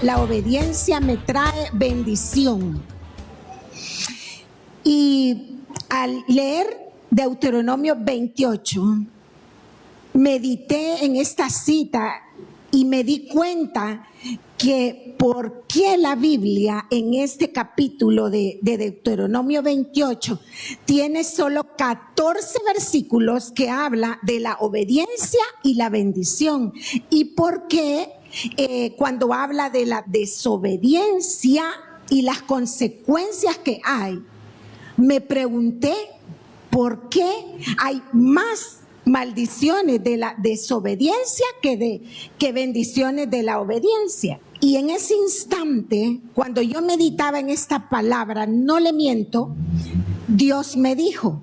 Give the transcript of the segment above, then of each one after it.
la obediencia me trae bendición. Y al leer Deuteronomio 28, medité en esta cita y me di cuenta que por qué la Biblia en este capítulo de Deuteronomio 28 tiene solo 14 versículos que habla de la obediencia y la bendición, y por qué cuando habla de la desobediencia y las consecuencias que hay, me pregunté por qué hay más maldiciones de la desobediencia que bendiciones de la obediencia. Y en ese instante, cuando yo meditaba en esta palabra, no le miento, Dios me dijo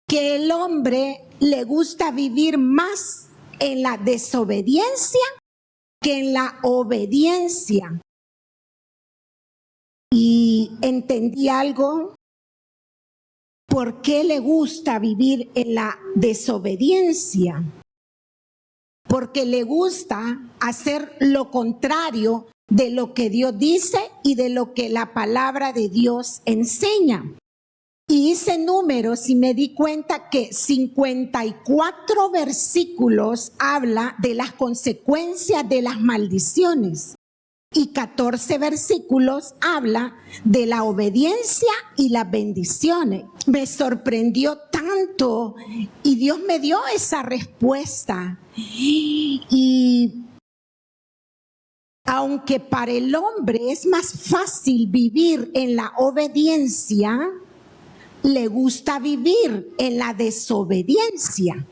que el hombre le gusta vivir más en la desobediencia que en la obediencia. Y entendí algo. ¿Por qué le gusta vivir en la desobediencia? Porque le gusta hacer lo contrario de lo que Dios dice y de lo que la palabra de Dios enseña. Y hice números y me di cuenta que 54 versículos habla de las consecuencias de las maldiciones. Y 14 versículos habla de la obediencia y las bendiciones. Me sorprendió tanto y Dios me dio esa respuesta. Y aunque para el hombre es más fácil vivir en la obediencia, le gusta vivir en la desobediencia.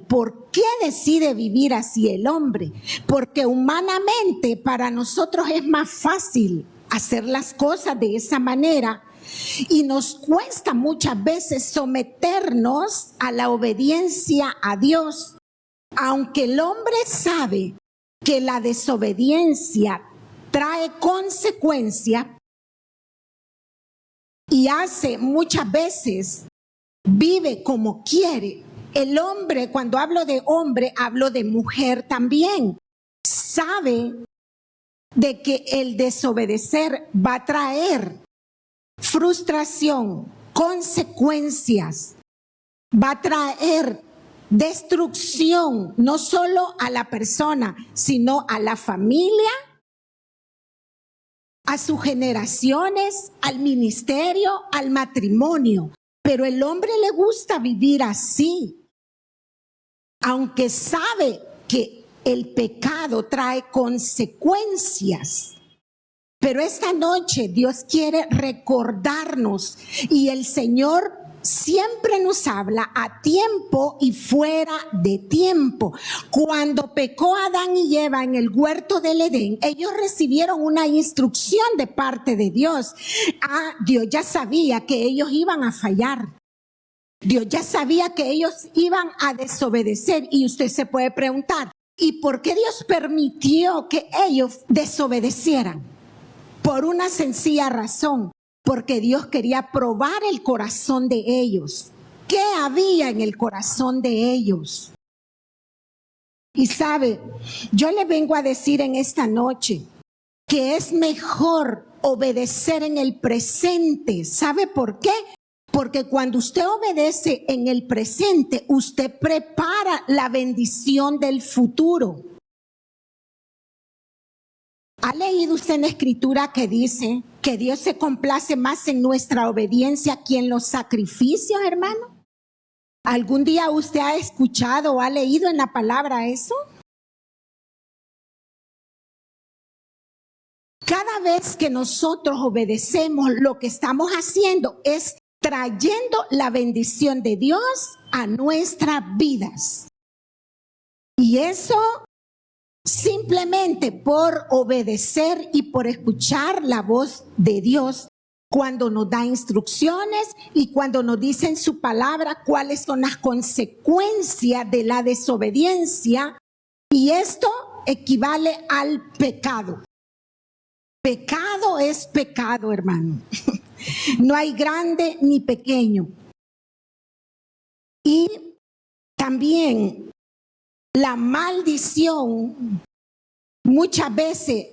¿Por qué decide vivir así el hombre? Porque humanamente para nosotros es más fácil hacer las cosas de esa manera y nos cuesta muchas veces someternos a la obediencia a Dios. Aunque el hombre sabe que la desobediencia trae consecuencias y hace muchas veces, vive como quiere. El hombre, cuando hablo de hombre, hablo de mujer también. Sabe de que el desobedecer va a traer frustración, consecuencias, va a traer destrucción, no solo a la persona, sino a la familia, a sus generaciones, al ministerio, al matrimonio. Pero el hombre le gusta vivir así. Aunque sabe que el pecado trae consecuencias. Pero esta noche Dios quiere recordarnos y el Señor siempre nos habla a tiempo y fuera de tiempo. Cuando pecó Adán y Eva en el huerto del Edén, ellos recibieron una instrucción de parte de Dios. Dios ya sabía que ellos iban a fallar. Dios ya sabía que ellos iban a desobedecer y usted se puede preguntar, ¿y por qué Dios permitió que ellos desobedecieran? Por una sencilla razón, porque Dios quería probar el corazón de ellos. ¿Qué había en el corazón de ellos? Y sabe, yo le vengo a decir en esta noche que es mejor obedecer en el presente. ¿Sabe por qué? Porque cuando usted obedece en el presente, usted prepara la bendición del futuro. ¿Ha leído usted en la escritura que dice que Dios se complace más en nuestra obediencia que en los sacrificios, hermano? ¿Algún día usted ha escuchado o ha leído en la palabra eso? Cada vez que nosotros obedecemos, lo que estamos haciendo es trayendo la bendición de Dios a nuestras vidas. Y eso simplemente por obedecer y por escuchar la voz de Dios cuando nos da instrucciones y cuando nos dice en su palabra cuáles son las consecuencias de la desobediencia. Y esto equivale al pecado. Pecado es pecado, hermano. No hay grande ni pequeño. Y también la maldición muchas veces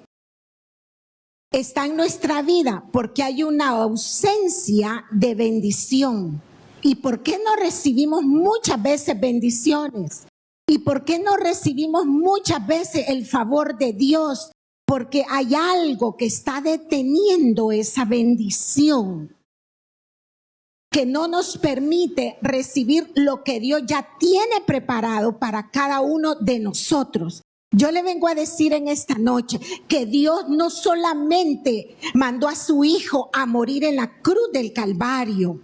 está en nuestra vida porque hay una ausencia de bendición. ¿Y por qué no recibimos muchas veces bendiciones? ¿Y por qué no recibimos muchas veces el favor de Dios? Porque hay algo que está deteniendo esa bendición, que no nos permite recibir lo que Dios ya tiene preparado para cada uno de nosotros. Yo le vengo a decir en esta noche que Dios no solamente mandó a su Hijo a morir en la cruz del Calvario.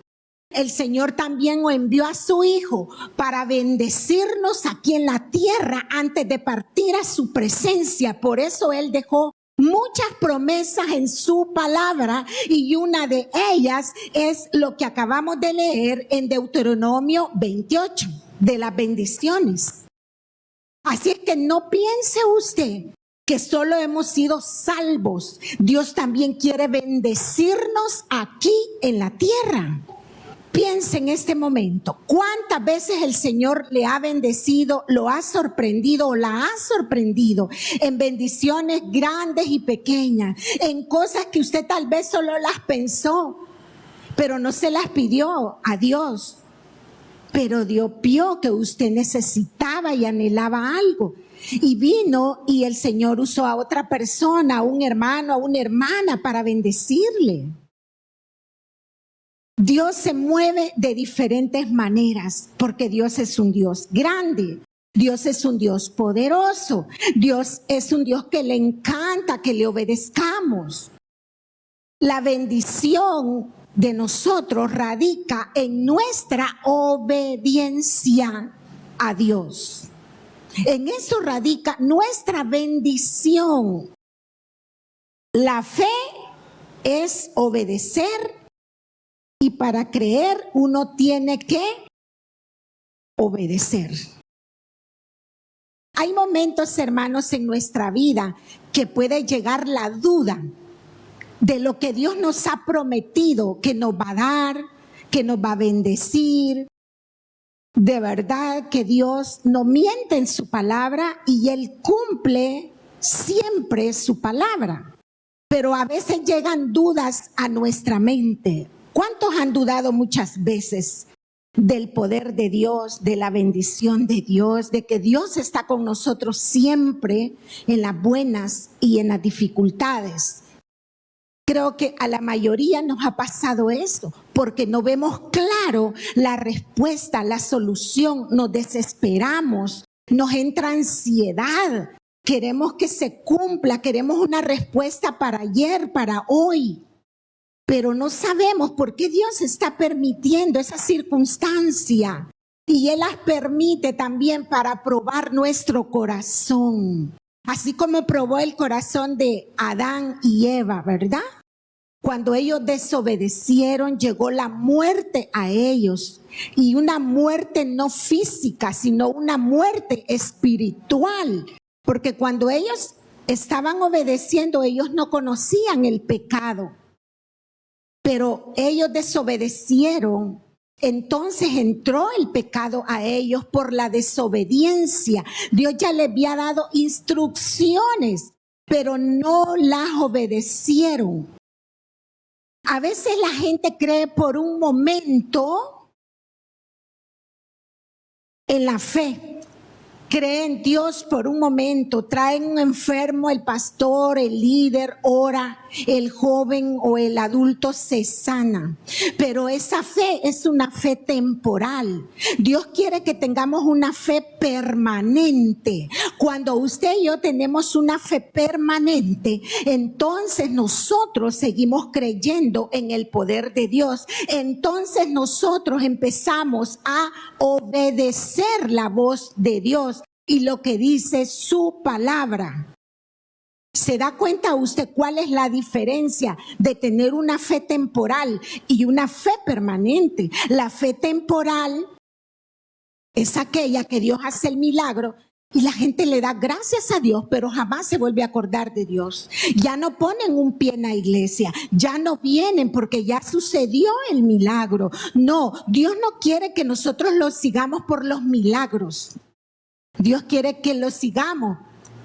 El Señor también envió a su Hijo para bendecirnos aquí en la tierra antes de partir a su presencia. Por eso Él dejó muchas promesas en su palabra y una de ellas es lo que acabamos de leer en Deuteronomio 28, de las bendiciones. Así es que no piense usted que solo hemos sido salvos. Dios también quiere bendecirnos aquí en la tierra. Piense en este momento, ¿cuántas veces el Señor le ha bendecido, lo ha sorprendido o la ha sorprendido en bendiciones grandes y pequeñas, en cosas que usted tal vez solo las pensó, pero no se las pidió a Dios? Pero Dios vio que usted necesitaba y anhelaba algo. Y vino y el Señor usó a otra persona, a un hermano, a una hermana para bendecirle. Dios se mueve de diferentes maneras porque Dios es un Dios grande. Dios es un Dios poderoso. Dios es un Dios que le encanta que le obedezcamos. La bendición de nosotros radica en nuestra obediencia a Dios. En eso radica nuestra bendición. La fe es obedecer y para creer uno tiene que obedecer. Hay momentos, hermanos, en nuestra vida que puede llegar la duda de lo que Dios nos ha prometido que nos va a dar, que nos va a bendecir. De verdad que Dios no miente en su palabra y Él cumple siempre su palabra. Pero a veces llegan dudas a nuestra mente. ¿Cuántos han dudado muchas veces del poder de Dios, de la bendición de Dios, de que Dios está con nosotros siempre en las buenas y en las dificultades? Creo que a la mayoría nos ha pasado eso, porque no vemos claro la respuesta, la solución, nos desesperamos, nos entra ansiedad, queremos que se cumpla, queremos una respuesta para ayer, para hoy, pero no sabemos por qué Dios está permitiendo esa circunstancia y Él las permite también para probar nuestro corazón, así como probó el corazón de Adán y Eva, ¿verdad? Cuando ellos desobedecieron, llegó la muerte a ellos. Y una muerte no física, sino una muerte espiritual. Porque cuando ellos estaban obedeciendo, ellos no conocían el pecado. Pero ellos desobedecieron. Entonces entró el pecado a ellos por la desobediencia. Dios ya les había dado instrucciones, pero no las obedecieron. A veces la gente cree por un momento en la fe. Cree en Dios por un momento, traen un enfermo, el pastor, el líder, ora, el joven o el adulto se sana. Pero esa fe es una fe temporal. Dios quiere que tengamos una fe permanente. Cuando usted y yo tenemos una fe permanente, entonces nosotros seguimos creyendo en el poder de Dios. Entonces nosotros empezamos a obedecer la voz de Dios y lo que dice su palabra. ¿Se da cuenta usted cuál es la diferencia de tener una fe temporal y una fe permanente? La fe temporal es aquella que Dios hace el milagro y la gente le da gracias a Dios, pero jamás se vuelve a acordar de Dios. Ya no ponen un pie en la iglesia, ya no vienen porque ya sucedió el milagro. No, Dios no quiere que nosotros lo sigamos por los milagros. Dios quiere que lo sigamos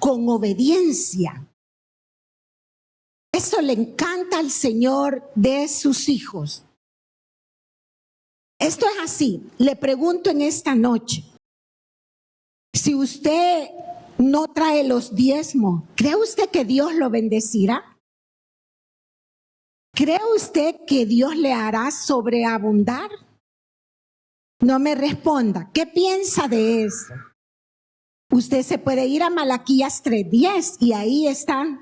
con obediencia. Eso le encanta al Señor de sus hijos. Esto es así. Le pregunto en esta noche, si usted no trae los diezmos, ¿cree usted que Dios lo bendecirá? ¿Cree usted que Dios le hará sobreabundar? No me responda. ¿Qué piensa de eso? Usted se puede ir a Malaquías 3:10 y ahí está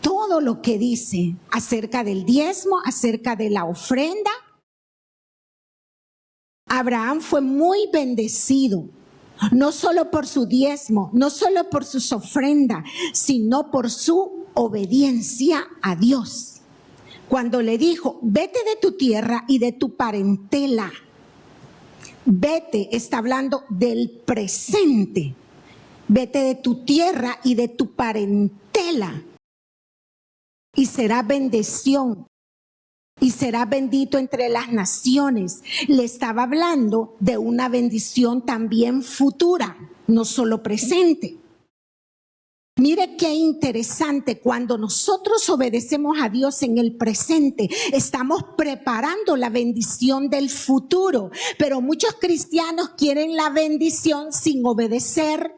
todo lo que dice acerca del diezmo, acerca de la ofrenda. Abraham fue muy bendecido, no solo por su diezmo, no solo por sus ofrendas, sino por su obediencia a Dios. Cuando le dijo, vete de tu tierra y de tu parentela. Vete, está hablando del presente. Vete de tu tierra y de tu parentela. Y será bendición. Y será bendito entre las naciones. Le estaba hablando de una bendición también futura, no solo presente. Mire qué interesante, cuando nosotros obedecemos a Dios en el presente, estamos preparando la bendición del futuro. Pero muchos cristianos quieren la bendición sin obedecer.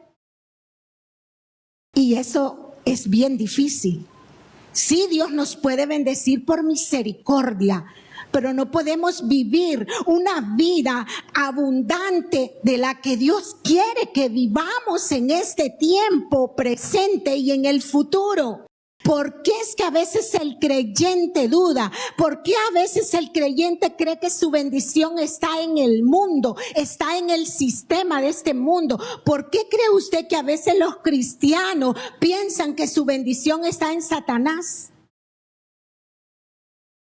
Y eso es bien difícil. Sí, Dios nos puede bendecir por misericordia, pero no podemos vivir una vida abundante de la que Dios quiere que vivamos en este tiempo presente y en el futuro. ¿Por qué es que a veces el creyente duda? ¿Por qué a veces el creyente cree que su bendición está en el mundo, está en el sistema de este mundo? ¿Por qué cree usted que a veces los cristianos piensan que su bendición está en Satanás?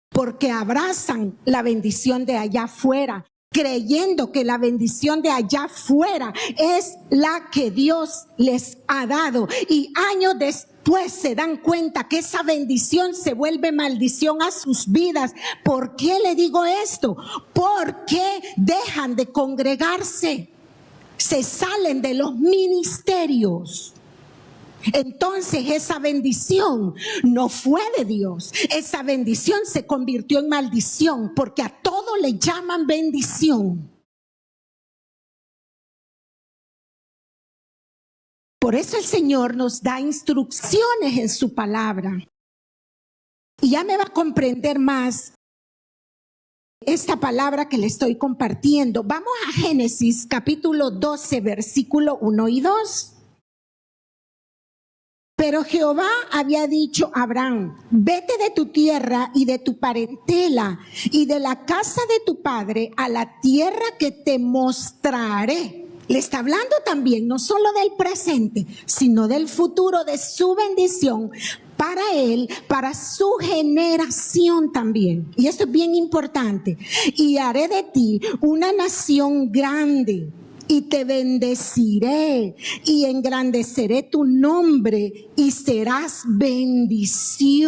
Porque abrazan la bendición de allá afuera, creyendo que la bendición de allá afuera es la que Dios les ha dado. Y años después se dan cuenta que esa bendición se vuelve maldición a sus vidas. ¿Por qué le digo esto? Porque dejan de congregarse, se salen de los ministerios. Entonces esa bendición no fue de Dios. Esa bendición se convirtió en maldición, porque a todo le llaman bendición. Por eso el Señor nos da instrucciones en su palabra. Y ya me va a comprender más esta palabra que le estoy compartiendo. Vamos a Génesis capítulo 12, versículo 1 y 2. Pero Jehová había dicho a Abraham, vete de tu tierra y de tu parentela y de la casa de tu padre a la tierra que te mostraré. Le está hablando también no solo del presente, sino del futuro, de su bendición para él, para su generación también. Y esto es bien importante. Y haré de ti una nación grande. Y te bendeciré y engrandeceré tu nombre y serás bendición.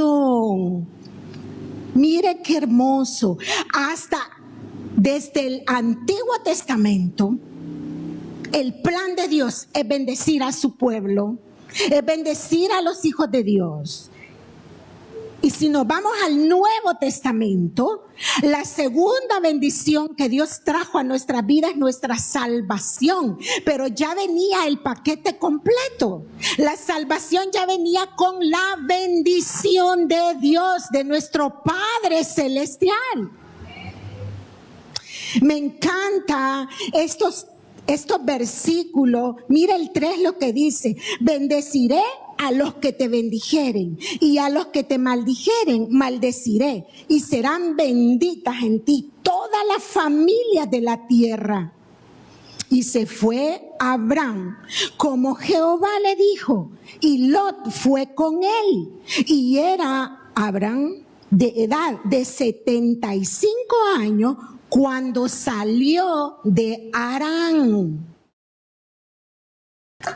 Mire qué hermoso. Hasta desde el Antiguo Testamento, el plan de Dios es bendecir a su pueblo, es bendecir a los hijos de Dios. Y si nos vamos al Nuevo Testamento, la segunda bendición que Dios trajo a nuestra vida es nuestra salvación. Pero ya venía el paquete completo. La salvación ya venía con la bendición de Dios, de nuestro Padre Celestial. Me encanta estos versículos. Mira el 3 lo que dice: bendeciré a los que te bendijeren y a los que te maldijeren maldeciré, y serán benditas en ti todas las familias de la tierra. Y se fue Abraham como Jehová le dijo, y Lot fue con él, y era Abraham de edad de 75 años cuando salió de Harán.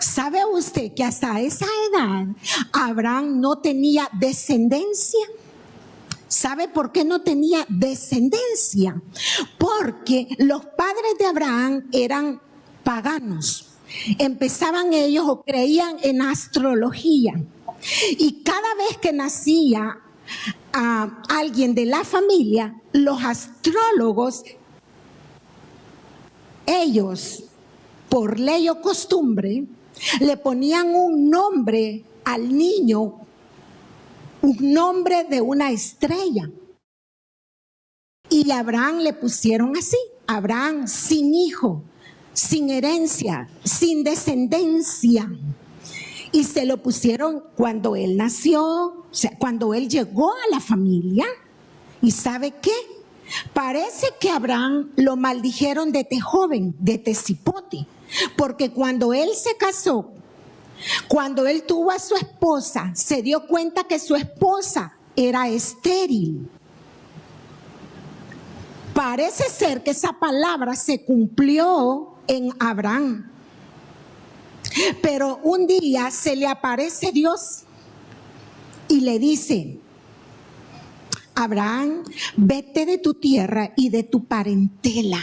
¿Sabe usted que hasta esa edad Abraham no tenía descendencia? ¿Sabe por qué no tenía descendencia? Porque los padres de Abraham eran paganos. empezaban ellos o creían en astrología. Y cada vez que nacía alguien de la familia, los astrólogos, ellos, por ley o costumbre, le ponían un nombre al niño, un nombre de una estrella. Y a Abraham le pusieron así: Abraham, sin hijo, sin herencia, sin descendencia. Y se lo pusieron cuando él nació, o sea, cuando él llegó a la familia. ¿Y sabe qué? Parece que a Abraham lo maldijeron desde joven, desde cipote, porque cuando él se casó, cuando él tuvo a su esposa, se dio cuenta que su esposa era estéril. Parece ser que esa palabra se cumplió en Abraham. Pero un día se le aparece Dios y le dice: Abraham, vete de tu tierra y de tu parentela.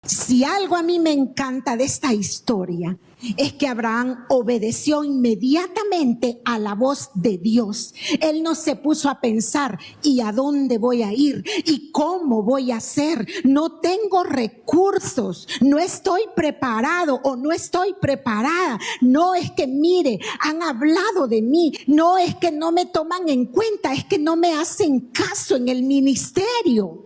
Si algo a mí me encanta de esta historia es que Abraham obedeció inmediatamente a la voz de Dios. Él no se puso a pensar: ¿y a dónde voy a ir? ¿Y cómo voy a hacer? No tengo recursos, no estoy preparado o no estoy preparada. No es que, mire, han hablado de mí, no es que no me toman en cuenta, es que no me hacen caso en el ministerio.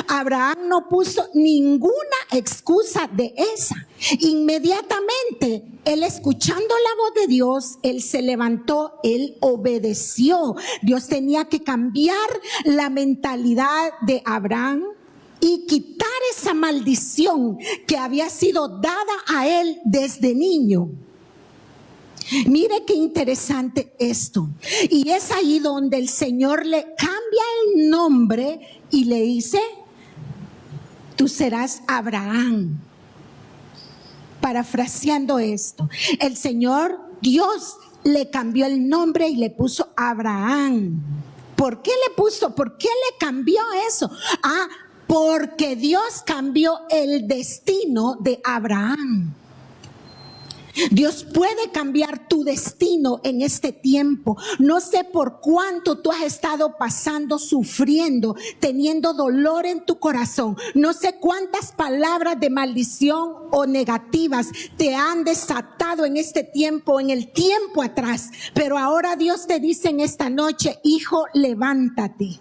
Abraham no puso ninguna excusa de esa. Inmediatamente, él, escuchando la voz de Dios, él se levantó, él obedeció. Dios tenía que cambiar la mentalidad de Abraham y quitar esa maldición que había sido dada a él desde niño. Mire qué interesante esto. Y es ahí donde el Señor le cambia el nombre y le dice: tú serás Abraham. Parafraseando esto, el Señor Dios le cambió el nombre y le puso Abraham. ¿Por qué le puso? ¿Por qué le cambió eso? Porque Dios cambió el destino de Abraham. Dios puede cambiar tu destino en este tiempo. No sé por cuánto tú has estado pasando, sufriendo, teniendo dolor en tu corazón. No sé cuántas palabras de maldición o negativas te han desatado en este tiempo, en el tiempo atrás. Pero ahora Dios te dice en esta noche: hijo, levántate.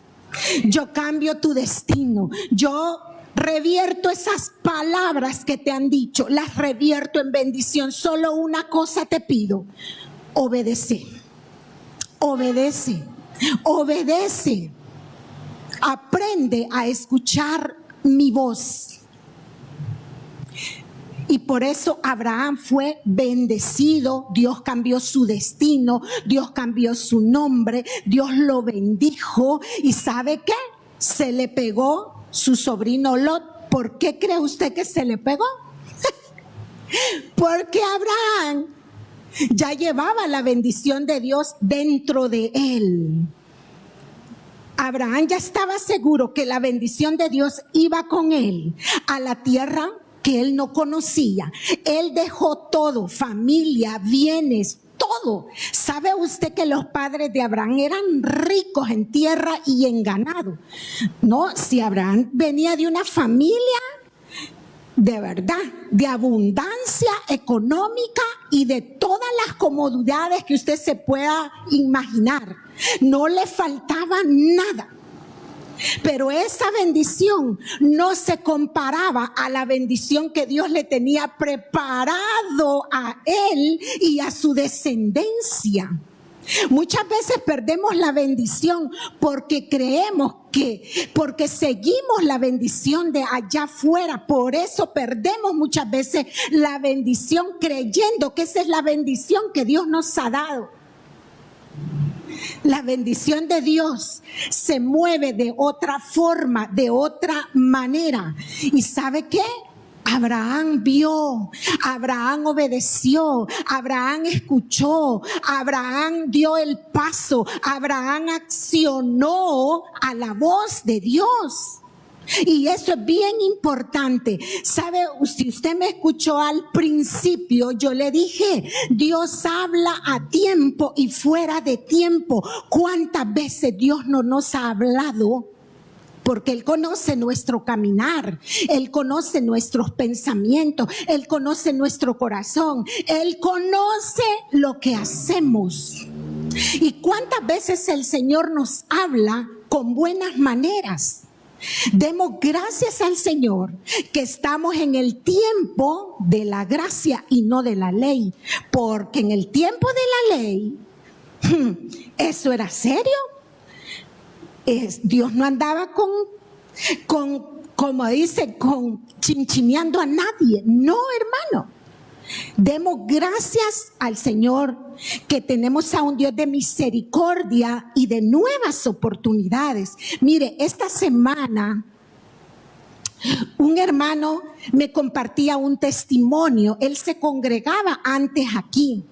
Yo cambio tu destino. Yo revierto esas palabras que te han dicho, las revierto en bendición. Solo una cosa te pido: obedece, obedece, obedece. Aprende a escuchar mi voz. Y por eso Abraham fue bendecido. Dios cambió su destino, Dios cambió su nombre, Dios lo bendijo. ¿Y sabe qué? Se le pegó su sobrino Lot. ¿Por qué cree usted que se le pegó? Porque Abraham ya llevaba la bendición de Dios dentro de él. Abraham ya estaba seguro que la bendición de Dios iba con él a la tierra que él no conocía. Él dejó todo: familia, bienes, todo. ¿Sabe usted que los padres de Abraham eran ricos en tierra y en ganado? No, si Abraham venía de una familia de verdad, de abundancia económica y de todas las comodidades que usted se pueda imaginar. No le faltaba nada. Pero esa bendición no se comparaba a la bendición que Dios le tenía preparado a él y a su descendencia. Muchas veces perdemos la bendición porque creemos porque seguimos la bendición de allá afuera. Por eso perdemos muchas veces la bendición creyendo que esa es la bendición que Dios nos ha dado. La bendición de Dios se mueve de otra forma, de otra manera. ¿Y sabe qué? Abraham vio, Abraham obedeció, Abraham escuchó, Abraham dio el paso, Abraham accionó a la voz de Dios. Y eso es bien importante. ¿Sabe? Si usted me escuchó al principio, yo le dije, Dios habla a tiempo y fuera de tiempo. ¿Cuántas veces Dios no nos ha hablado? Porque Él conoce nuestro caminar, Él conoce nuestros pensamientos, Él conoce nuestro corazón, Él conoce lo que hacemos. ¿Y cuántas veces el Señor nos habla con buenas maneras? Demos gracias al Señor que estamos en el tiempo de la gracia y no de la ley, porque en el tiempo de la ley, ¿eso era serio? Dios no andaba como dice, con chinchineando a nadie. No, hermano. Demos gracias al Señor que tenemos a un Dios de misericordia y de nuevas oportunidades. Mire, esta semana un hermano me compartía un testimonio. Él se congregaba antes aquí.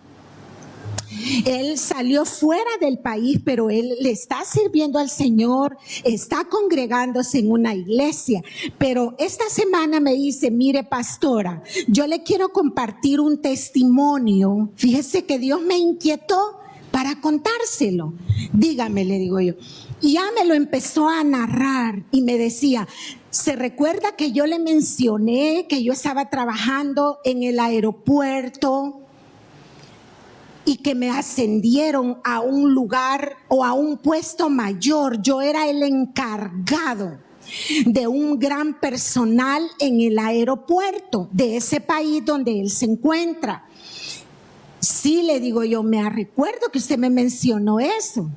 Él salió fuera del país, pero él le está sirviendo al Señor, está congregándose en una iglesia. Pero esta semana me dice, mire pastora, yo le quiero compartir un testimonio. Fíjese que Dios me inquietó para contárselo. Dígame, le digo yo. Y ya me lo empezó a narrar y me decía, ¿se recuerda que yo le mencioné que yo estaba trabajando en el aeropuerto? Y que me ascendieron a un lugar o a un puesto mayor. Yo era el encargado de un gran personal en el aeropuerto de ese país donde él se encuentra. Sí, le digo yo, me recuerdo que usted me mencionó eso.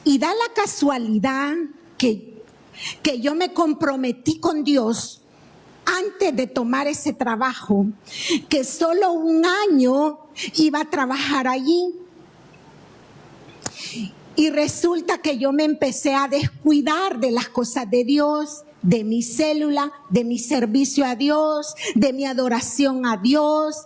Y da la casualidad que yo me comprometí con Dios antes de tomar ese trabajo, que solo un año iba a trabajar allí. Y resulta que yo me empecé a descuidar de las cosas de Dios, de mi célula, de mi servicio a Dios, de mi adoración a Dios.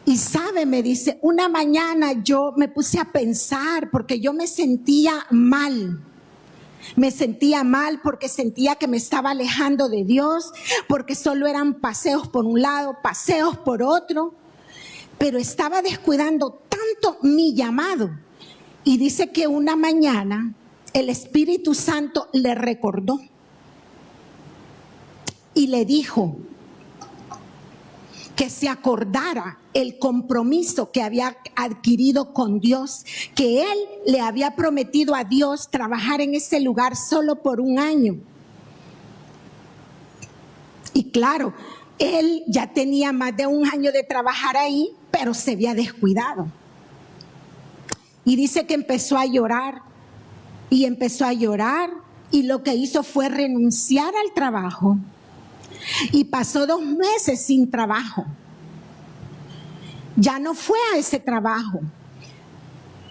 Y sabe, me dice, una mañana yo me puse a pensar porque yo me sentía mal. Me sentía mal porque sentía que me estaba alejando de Dios, porque solo eran paseos por un lado, paseos por otro, pero estaba descuidando tanto mi llamado. Y dice que una mañana el Espíritu Santo le recordó y le dijo que se acordara el compromiso que había adquirido con Dios, que él le había prometido a Dios trabajar en ese lugar solo por un año. Y claro, él ya tenía más de un año de trabajar ahí, pero se había descuidado. Y dice que empezó a llorar y empezó a llorar y lo que hizo fue renunciar al trabajo. Y pasó 2 meses sin trabajo. Ya no fue a ese trabajo.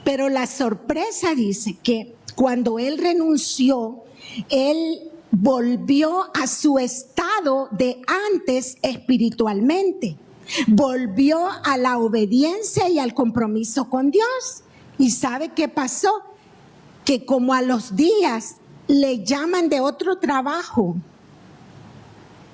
Pero la sorpresa dice que cuando él renunció, él volvió a su estado de antes espiritualmente. Volvió a la obediencia y al compromiso con Dios. ¿Y sabe qué pasó? Que como a los días le llaman de otro trabajo.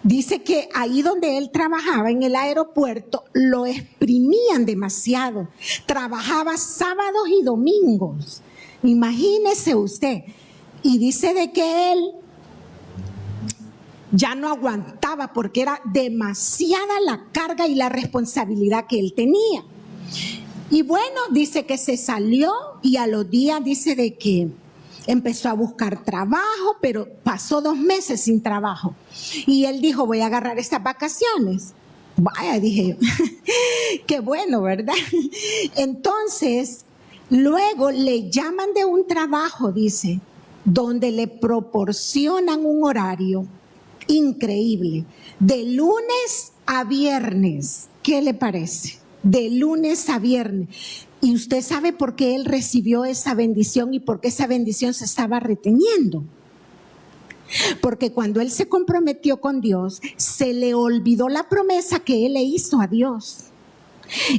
Dice que ahí donde él trabajaba, en el aeropuerto, lo exprimían demasiado. Trabajaba sábados y domingos. Imagínese usted. Y dice de que él ya no aguantaba porque era demasiada la carga y la responsabilidad que él tenía. Y bueno, dice que se salió y a los días dice de que empezó a buscar trabajo, pero pasó 2 meses sin trabajo. Y él dijo, voy a agarrar estas vacaciones. Vaya, dije yo, qué bueno, ¿verdad? Entonces, luego le llaman de un trabajo, dice, donde le proporcionan un horario increíble, de lunes a viernes. ¿Qué le parece? De lunes a viernes. Y usted sabe por qué él recibió esa bendición y por qué esa bendición se estaba reteniendo. Porque cuando él se comprometió con Dios, se le olvidó la promesa que él le hizo a Dios.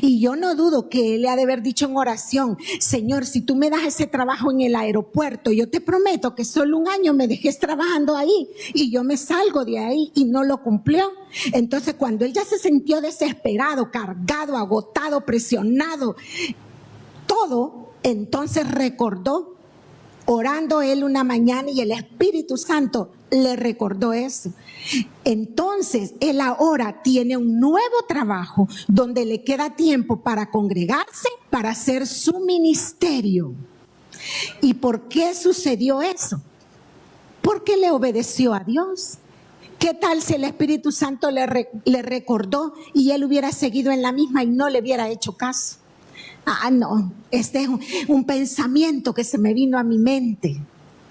Y yo no dudo que él le ha de haber dicho en oración: Señor, si tú me das ese trabajo en el aeropuerto, yo te prometo que solo 1 año me dejes trabajando ahí y yo me salgo de ahí. Y no lo cumplió. Entonces, cuando él ya se sintió desesperado, cargado, agotado, presionado, todo, entonces recordó, orando él una mañana, y el Espíritu Santo le recordó eso. Entonces, él ahora tiene un nuevo trabajo donde le queda tiempo para congregarse, para hacer su ministerio. ¿Y por qué sucedió eso? Porque le obedeció a Dios. ¿Qué tal si el Espíritu Santo le recordó y él hubiera seguido en la misma y no le hubiera hecho caso? No, este es un pensamiento que se me vino a mi mente.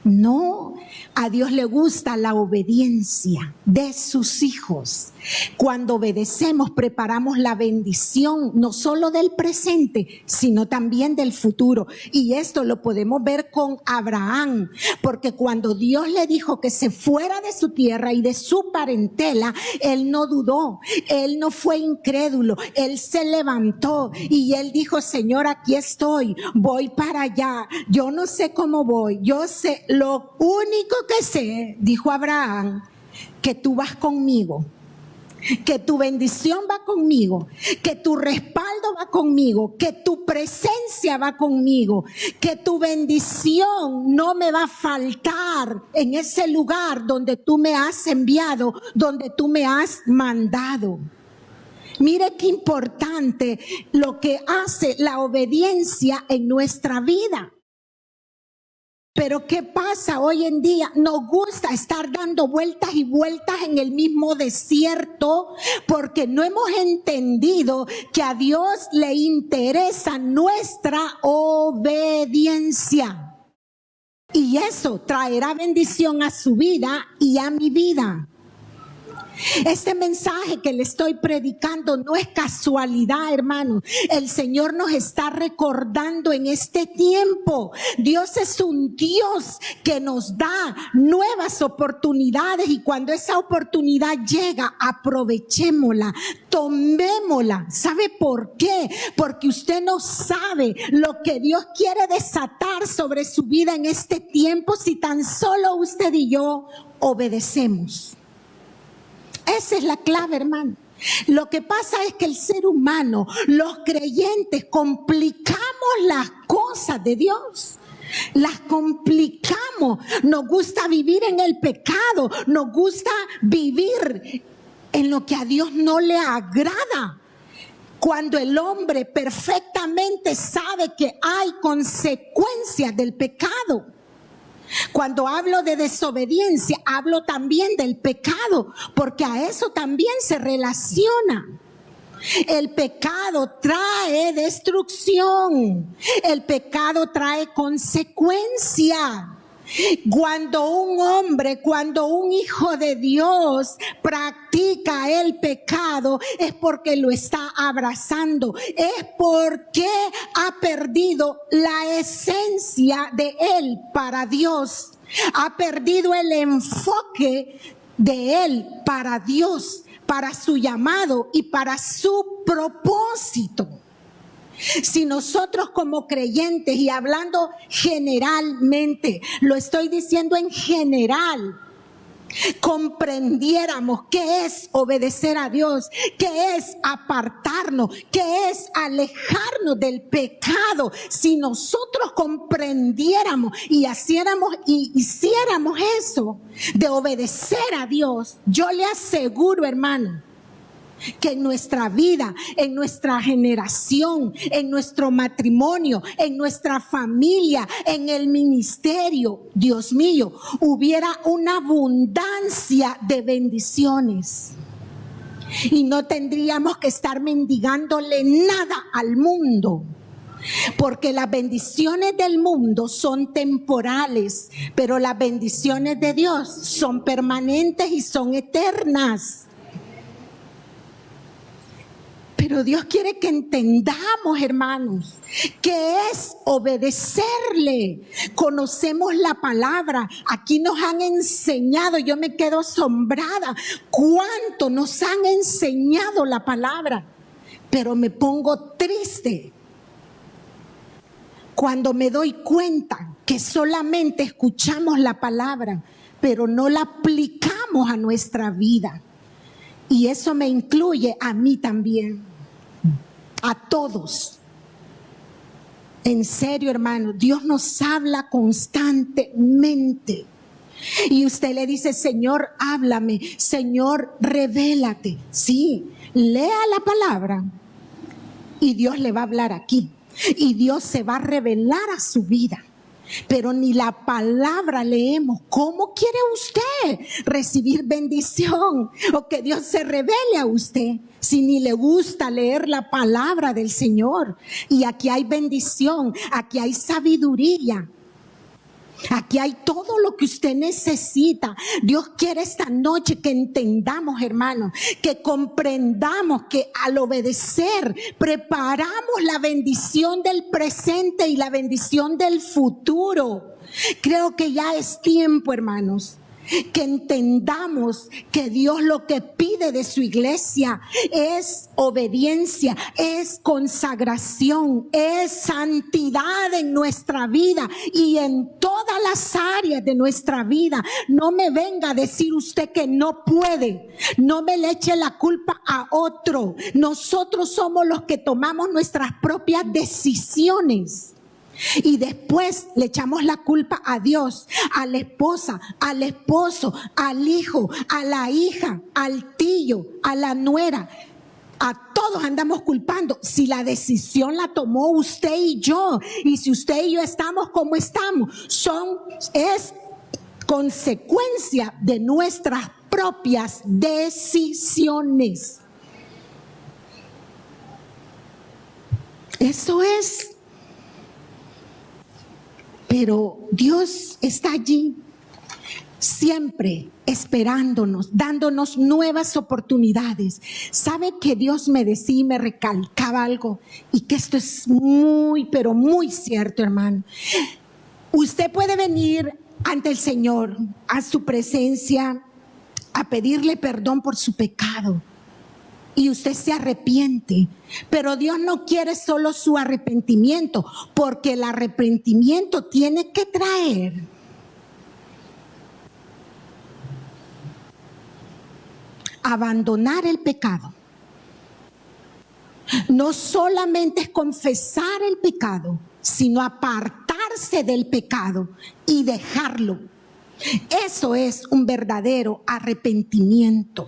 No, a Dios le gusta la obediencia de sus hijos. Cuando obedecemos, preparamos la bendición, no solo del presente, sino también del futuro. Y esto lo podemos ver con Abraham, porque cuando Dios le dijo que se fuera de su tierra y de su parentela, él no dudó, él no fue incrédulo, él se levantó y él dijo: Señor, aquí estoy, voy para allá, yo no sé cómo voy, yo sé, lo único que sé, dijo Abraham, que tú vas conmigo, que tu bendición va conmigo, que tu respaldo va conmigo, que tu presencia va conmigo, que tu bendición no me va a faltar en ese lugar donde tú me has enviado, donde tú me has mandado. Mire qué importante lo que hace la obediencia en nuestra vida. Pero ¿qué pasa hoy en día? Nos gusta estar dando vueltas y vueltas en el mismo desierto porque no hemos entendido que a Dios le interesa nuestra obediencia. Y eso traerá bendición a su vida y a mi vida. Este mensaje que le estoy predicando no es casualidad, hermanos. El Señor nos está recordando en este tiempo. Dios es un Dios que nos da nuevas oportunidades, y cuando esa oportunidad llega, aprovechémosla, tomémosla. ¿Sabe por qué? Porque usted no sabe lo que Dios quiere desatar sobre su vida en este tiempo si tan solo usted y yo obedecemos. Esa es la clave, hermano. Lo que pasa es que el ser humano, los creyentes, complicamos las cosas de Dios. Las complicamos. Nos gusta vivir en el pecado. Nos gusta vivir en lo que a Dios no le agrada. Cuando el hombre perfectamente sabe que hay consecuencias del pecado. Cuando hablo de desobediencia, hablo también del pecado, porque a eso también se relaciona. El pecado trae destrucción, el pecado trae consecuencia. Cuando un hombre, cuando un hijo de Dios practica el pecado, es porque lo está abrazando, es porque ha perdido la esencia de él para Dios, ha perdido el enfoque de él para Dios, para su llamado y para su propósito. Si nosotros como creyentes, y hablando generalmente, lo estoy diciendo en general, comprendiéramos qué es obedecer a Dios, qué es apartarnos, qué es alejarnos del pecado, si nosotros comprendiéramos y hiciéramos eso de obedecer a Dios, yo le aseguro, hermano, que en nuestra vida, en nuestra generación, en nuestro matrimonio, en nuestra familia, en el ministerio, Dios mío, hubiera una abundancia de bendiciones. Y no tendríamos que estar mendigándole nada al mundo. Porque las bendiciones del mundo son temporales, pero las bendiciones de Dios son permanentes y son eternas. Pero Dios quiere que entendamos, hermanos, que es obedecerle. Conocemos la palabra. Aquí nos han enseñado, yo me quedo asombrada, cuánto nos han enseñado la palabra. pero me pongo triste cuando me doy cuenta que solamente escuchamos la palabra, pero no la aplicamos a nuestra vida. Y eso me incluye a mí también, a todos. En serio, hermano, Dios nos habla constantemente. Y usted le dice, Señor, háblame, Señor, revélate. Sí, lea la palabra y Dios le va a hablar aquí. Y Dios se va a revelar a su vida. Pero ni la palabra leemos. ¿Cómo quiere usted recibir bendición o que Dios se revele a usted si ni le gusta leer la palabra del Señor? Y aquí hay bendición, aquí hay sabiduría. Aquí hay todo lo que usted necesita. Dios quiere esta noche que entendamos, hermanos, que comprendamos que al obedecer preparamos la bendición del presente y la bendición del futuro. Creo que ya es tiempo, hermanos, que entendamos que Dios lo que pide de su iglesia es obediencia, es consagración, es santidad en nuestra vida y en todas las áreas de nuestra vida. No me venga a decir usted que no puede, no me le eche la culpa a otro. Nosotros somos los que tomamos nuestras propias decisiones. Y después le echamos la culpa a Dios, a la esposa, al esposo, al hijo, a la hija, al tío, a la nuera. A todos andamos culpando si la decisión la tomó usted y yo. Y si usted y yo estamos como estamos, es consecuencia de nuestras propias decisiones. Eso es. Pero Dios está allí, siempre esperándonos, dándonos nuevas oportunidades. ¿Sabe que Dios me decía y me recalcaba algo? Y que esto es muy, pero muy cierto, hermano. Usted puede venir ante el Señor, a su presencia, a pedirle perdón por su pecado. Y usted se arrepiente, pero Dios no quiere solo su arrepentimiento, porque el arrepentimiento tiene que traer abandonar el pecado. No solamente es confesar el pecado, sino apartarse del pecado y dejarlo. Eso es un verdadero arrepentimiento.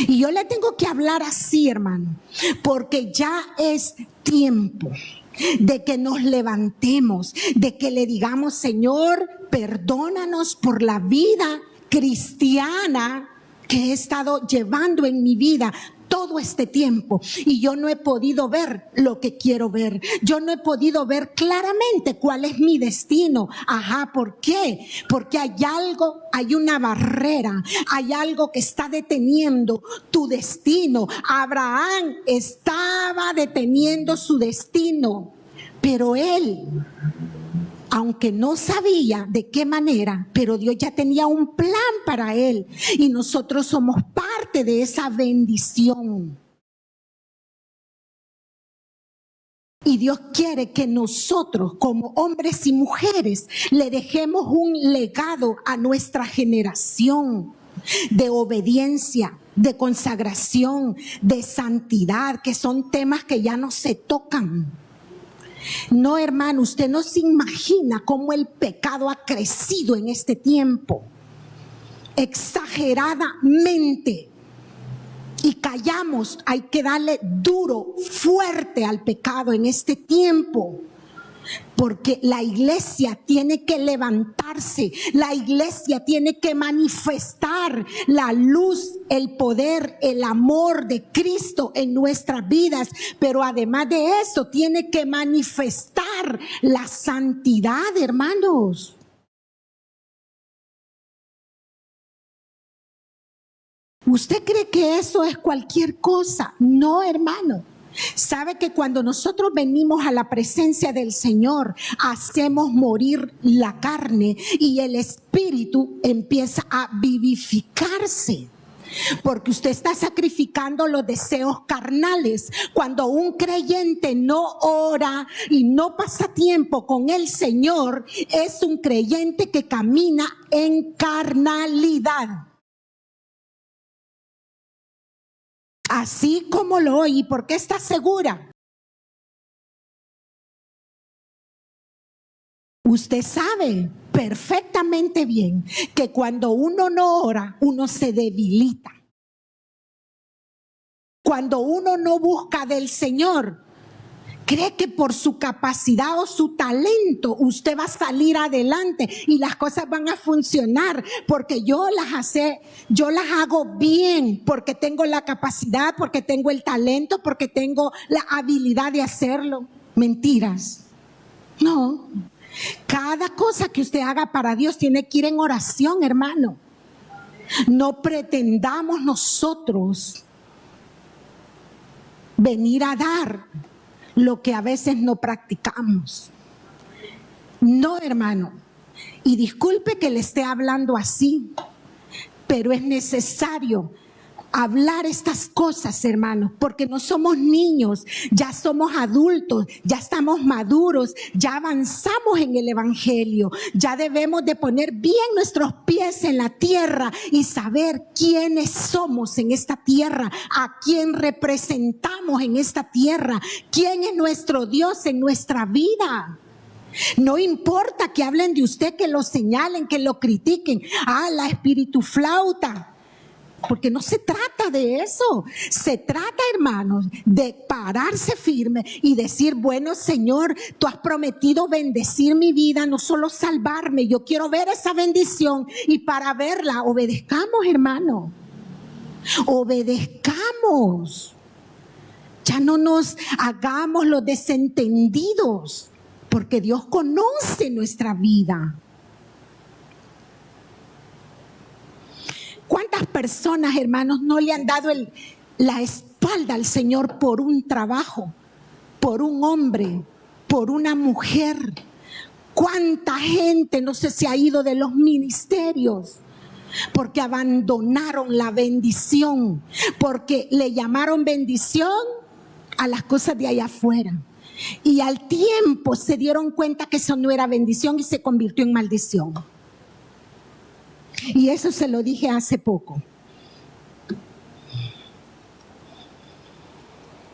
Y yo le tengo que hablar así, hermano, porque ya es tiempo de que nos levantemos, de que le digamos, Señor, perdónanos por la vida cristiana que he estado llevando en mi vida todo este tiempo y yo no he podido ver lo que quiero ver. Yo no he podido ver claramente cuál es mi destino. Ajá, ¿por qué? Porque hay una barrera, hay algo que está deteniendo tu destino. Abraham estaba deteniendo su destino, pero él, aunque no sabía de qué manera, pero Dios ya tenía un plan para él y nosotros somos parte de esa bendición. Y Dios quiere que nosotros como hombres y mujeres le dejemos un legado a nuestra generación de obediencia, de consagración, de santidad, que son temas que ya no se tocan. No, hermano, usted no se imagina cómo el pecado ha crecido en este tiempo, exageradamente. Y callamos, hay que darle duro, fuerte al pecado en este tiempo. Porque la iglesia tiene que levantarse, la iglesia tiene que manifestar la luz, el poder, el amor de Cristo en nuestras vidas. Pero además de eso, tiene que manifestar la santidad, hermanos. ¿Usted cree que eso es cualquier cosa? No, hermano. Sabe que cuando nosotros venimos a la presencia del Señor, hacemos morir la carne y el espíritu empieza a vivificarse. Porque usted está sacrificando los deseos carnales. Cuando un creyente no ora y no pasa tiempo con el Señor, es un creyente que camina en carnalidad. Así como lo oí, ¿por qué está segura? Usted sabe perfectamente bien que cuando uno no ora, uno se debilita. Cuando uno no busca del Señor, cree que por su capacidad o su talento usted va a salir adelante y las cosas van a funcionar porque yo las hago bien, porque tengo la capacidad, porque tengo el talento, porque tengo la habilidad de hacerlo. Mentiras. No. Cada cosa que usted haga para Dios tiene que ir en oración, hermano. No pretendamos nosotros venir a dar lo que a veces no practicamos. No, hermano. Y disculpe que le esté hablando así, pero es necesario hablar estas cosas, hermanos, porque no somos niños, ya somos adultos, ya estamos maduros, ya avanzamos en el evangelio, ya debemos de poner bien nuestros pies en la tierra y saber quiénes somos en esta tierra, a quién representamos en esta tierra, quién es nuestro Dios en nuestra vida. No importa que hablen de usted, que lo señalen, que lo critiquen. La espirituflauta. Porque no se trata de eso, se trata, hermanos, de pararse firme y decir, bueno, Señor, tú has prometido bendecir mi vida, no solo salvarme, yo quiero ver esa bendición y para verla, obedezcamos, hermano, obedezcamos, ya no nos hagamos los desentendidos, porque Dios conoce nuestra vida. ¿Cuántas personas, hermanos, no le han dado la espalda al Señor por un trabajo, por un hombre, por una mujer? ¿Cuánta gente no se ha ido de los ministerios? Porque abandonaron la bendición, porque le llamaron bendición a las cosas de allá afuera. Y al tiempo se dieron cuenta que eso no era bendición y se convirtió en maldición. Y eso se lo dije hace poco.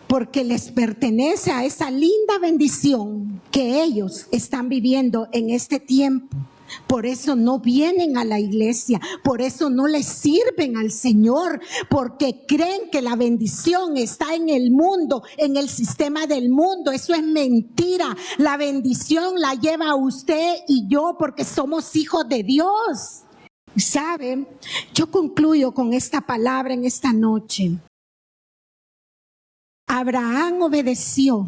Porque les pertenece a esa linda bendición que ellos están viviendo en este tiempo. Por eso no vienen a la iglesia, por eso no les sirven al Señor, porque creen que la bendición está en el mundo, en el sistema del mundo. Eso es mentira. La bendición la lleva usted y yo porque somos hijos de Dios. ¿Sabe? Yo concluyo con esta palabra en esta noche. Abraham obedeció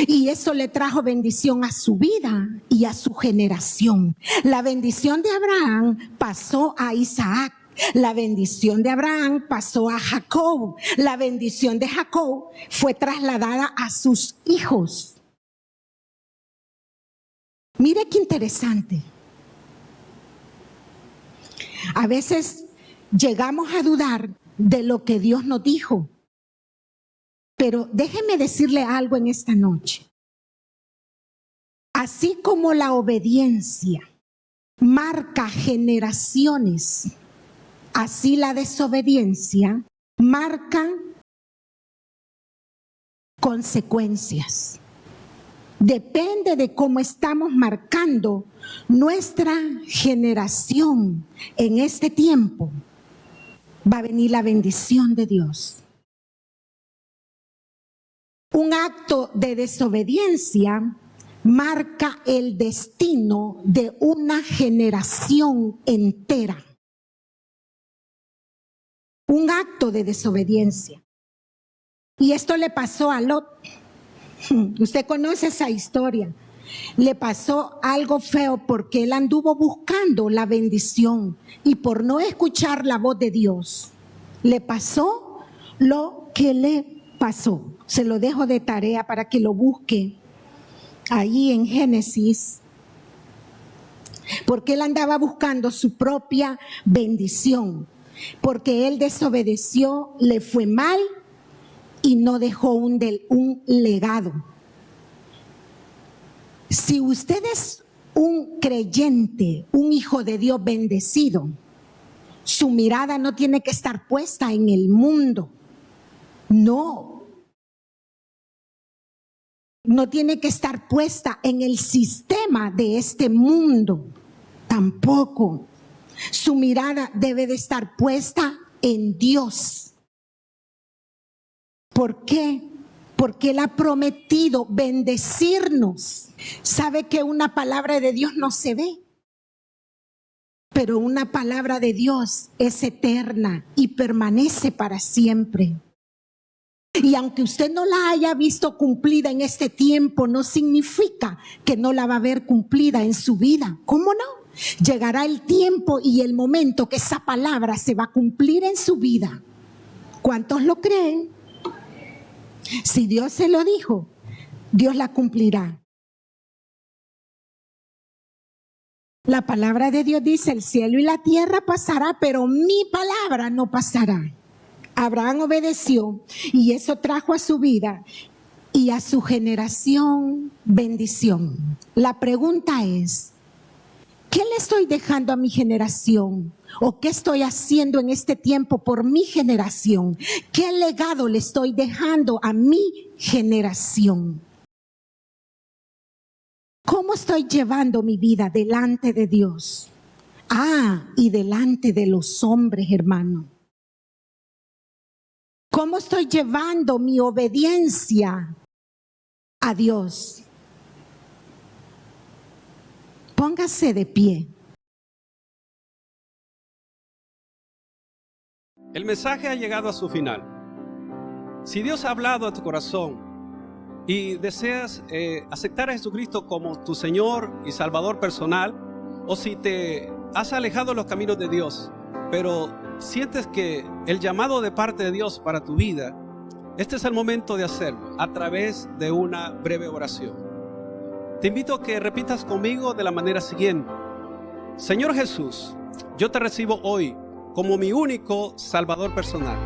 y eso le trajo bendición a su vida y a su generación. La bendición de Abraham pasó a Isaac. La bendición de Abraham pasó a Jacob. La bendición de Jacob fue trasladada a sus hijos. Mire qué interesante. A veces llegamos a dudar de lo que Dios nos dijo. Pero déjeme decirle algo en esta noche. Así como la obediencia marca generaciones, así la desobediencia marca consecuencias. Depende de cómo estamos marcando nuestra generación en este tiempo, va a venir la bendición de Dios. Un acto de desobediencia marca el destino de una generación entera. Un acto de desobediencia. Y esto le pasó a Lot. Usted conoce esa historia. Le pasó algo feo porque él anduvo buscando la bendición y por no escuchar la voz de Dios, le pasó lo que le pasó. Se lo dejo de tarea para que lo busque ahí en Génesis, porque él andaba buscando su propia bendición. porque él desobedeció, le fue mal y no dejó un legado. Si usted es un creyente, un hijo de Dios bendecido, su mirada no tiene que estar puesta en el mundo. No tiene que estar puesta en el sistema de este mundo. Tampoco. Su mirada debe de estar puesta en Dios. ¿Por qué? Porque Él ha prometido bendecirnos. ¿Sabe que una palabra de Dios no se ve? Pero una palabra de Dios es eterna y permanece para siempre. Y aunque usted no la haya visto cumplida en este tiempo, no significa que no la va a ver cumplida en su vida. ¿Cómo no? Llegará el tiempo y el momento que esa palabra se va a cumplir en su vida. ¿Cuántos lo creen? Si Dios se lo dijo, Dios la cumplirá. La palabra de Dios dice: el cielo y la tierra pasará, pero mi palabra no pasará. Abraham obedeció y eso trajo a su vida y a su generación bendición. La pregunta es: ¿qué le estoy dejando a mi generación? ¿O qué estoy haciendo en este tiempo por mi generación? ¿Qué legado le estoy dejando a mi generación? ¿Cómo estoy llevando mi vida delante de Dios? Y delante de los hombres, hermano. ¿Cómo estoy llevando mi obediencia a Dios? Póngase de pie. El mensaje ha llegado a su final. Si Dios ha hablado a tu corazón y deseas aceptar a Jesucristo como tu Señor y Salvador personal, o si te has alejado de los caminos de Dios, pero sientes que el llamado de parte de Dios para tu vida, este es el momento de hacerlo a través de una breve oración. Te invito a que repitas conmigo de la manera siguiente: Señor Jesús, yo te recibo hoy como mi único Salvador personal.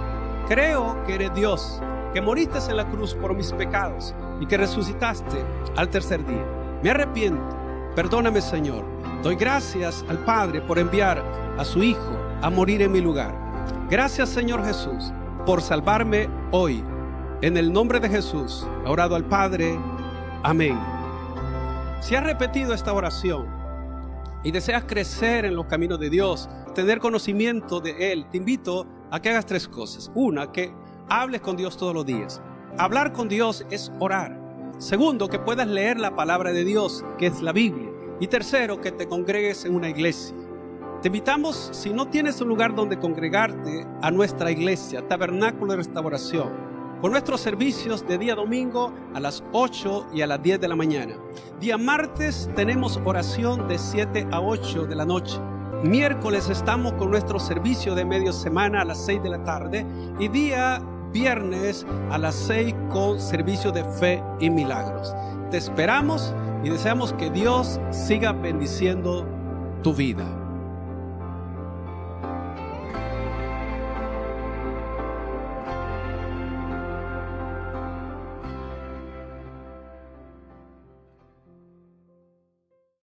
Creo que eres Dios, que moriste en la cruz por mis pecados y que resucitaste al tercer día. Me arrepiento, perdóname, Señor. Doy gracias al Padre por enviar a su Hijo a morir en mi lugar. Gracias, Señor Jesús, por salvarme hoy. En el nombre de Jesús, he orado al Padre. Amén. Si has repetido esta oración y deseas crecer en los caminos de Dios, tener conocimiento de Él, te invito a que hagas tres cosas. Una, que hables con Dios todos los días. Hablar con Dios es orar. Segundo, que puedas leer la palabra de Dios, que es la Biblia. Y tercero, que te congregues en una iglesia. Te invitamos, si no tienes un lugar donde congregarte, a nuestra iglesia, Tabernáculo de Restauración, con nuestros servicios de día domingo a las 8 y a las 10 de la mañana. Día martes tenemos oración de 7 a 8 de la noche. Miércoles estamos con nuestro servicio de media semana a las 6 de la tarde. Y día viernes a las 6 con servicio de fe y milagros. Te esperamos y deseamos que Dios siga bendiciendo tu vida.